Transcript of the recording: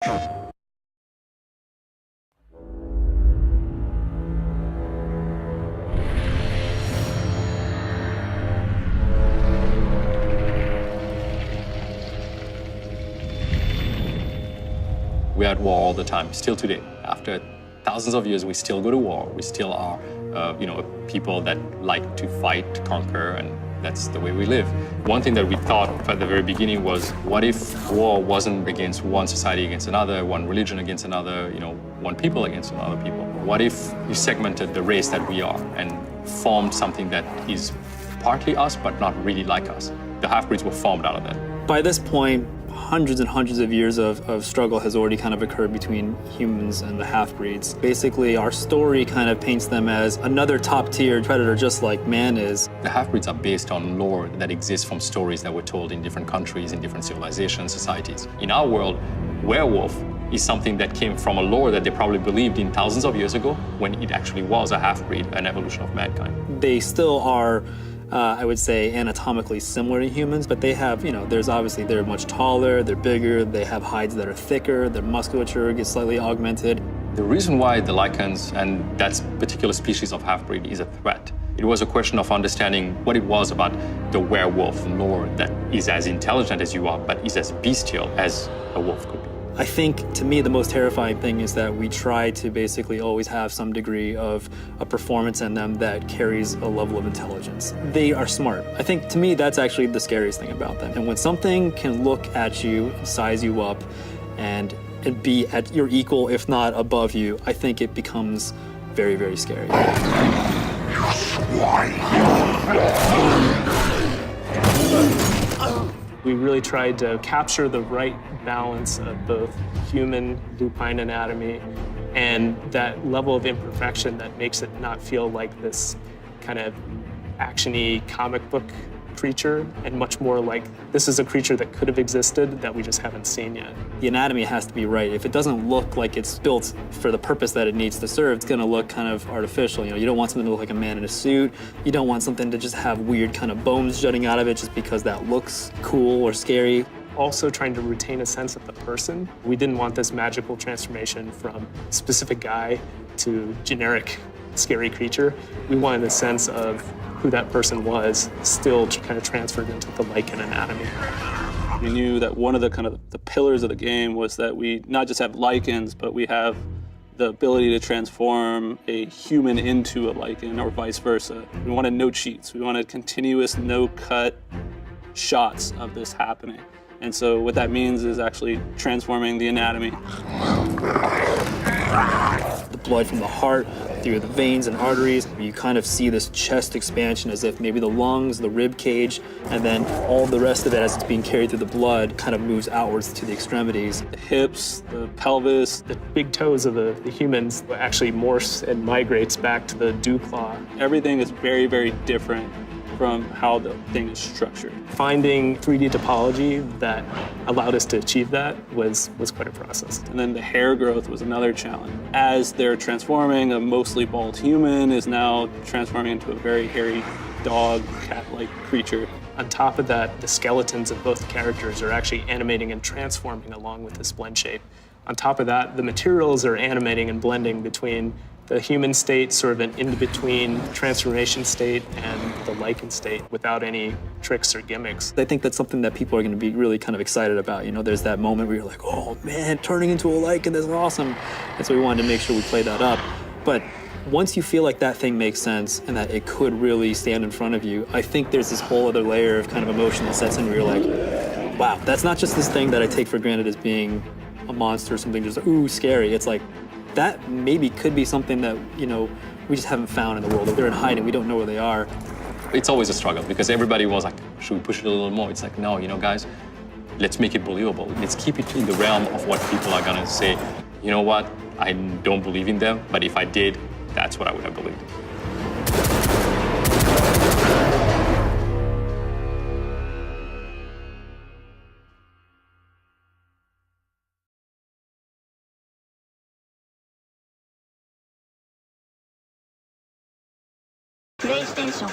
We're at war all the time, still today. After thousands of years, we still go to war. We still are, people that like to fight, to conquer, and that's the way we live. One thing that we thought at the very beginning was, what if war wasn't against one society against another, one religion against another, one people against another people? What if you segmented the race that we are and formed something that is partly us, but not really like us? The half-breeds were formed out of that. By this point, hundreds and hundreds of years of struggle has already kind of occurred between humans and the half-breeds. Basically, our story kind of paints them as another top-tier predator just like man is. The half-breeds are based on lore that exists from stories that were told in different countries, in different civilizations, societies. In our world, werewolf is something that came from a lore that they probably believed in thousands of years ago when it actually was a half-breed, an evolution of mankind. They still are I would say anatomically similar to humans, but they have, they're much taller, they're bigger, they have hides that are thicker, their musculature gets slightly augmented. The reason why the lycans and that particular species of half-breed is a threat, it was a question of understanding what it was about the werewolf lore that is as intelligent as you are, but is as bestial as a wolf could be. I think, to me, the most terrifying thing is that we try to basically always have some degree of a performance in them that carries a level of intelligence. They are smart. I think, to me, that's actually the scariest thing about them. And when something can look at you, size you up, and be at your equal, if not above you, I think it becomes very, very scary. We really tried to capture the right balance of both human lupine anatomy and that level of imperfection that makes it not feel like this kind of action-y comic book creature, and much more like this is a creature that could have existed that we just haven't seen yet. The anatomy has to be right. If it doesn't look like it's built for the purpose that it needs to serve, it's going to look kind of artificial. You don't want something to look like a man in a suit. You don't want something to just have weird kind of bones jutting out of it just because that looks cool or scary. Also trying to retain a sense of the person. We didn't want this magical transformation from specific guy to generic scary creature. We wanted a sense of who that person was still kind of transferred into the lycan anatomy. We knew that one of the pillars of the game was that we not just have lycans, but we have the ability to transform a human into a lycan or vice versa. We wanted no cheats. We wanted continuous, no-cut shots of this happening. And so what that means is actually transforming the anatomy. The blood from the heart through the veins and arteries. You kind of see this chest expansion as if maybe the lungs, the rib cage, and then all the rest of it as it's being carried through the blood kind of moves outwards to the extremities. The hips, the pelvis. The big toes of the humans actually morphs and migrates back to the dew claw. Everything is very, very different from how the thing is structured. Finding 3D topology that allowed us to achieve that was quite a process. And then the hair growth was another challenge. As they're transforming, a mostly bald human is now transforming into a very hairy dog, cat-like creature. On top of that, the skeletons of both characters are actually animating and transforming along with the splint shape. On top of that, the materials are animating and blending between the human state, sort of an in-between transformation state, and the lycan state without any tricks or gimmicks. I think that's something that people are going to be really kind of excited about. There's that moment where you're like, oh man, turning into a lycan, that's awesome. And so we wanted to make sure we play that up. But once you feel like that thing makes sense and that it could really stand in front of you, I think there's this whole other layer of kind of emotion that sets in where you're like, wow, that's not just this thing that I take for granted as being a monster or something just, ooh, scary. It's like, that maybe could be something that, we just haven't found in the world. If they're in hiding, we don't know where they are. It's always a struggle because everybody was like, should we push it a little more? It's like, no, guys, let's make it believable. Let's keep it in the realm of what people are gonna say. You know what? I don't believe in them, but if I did, that's what I would have believed. PlayStation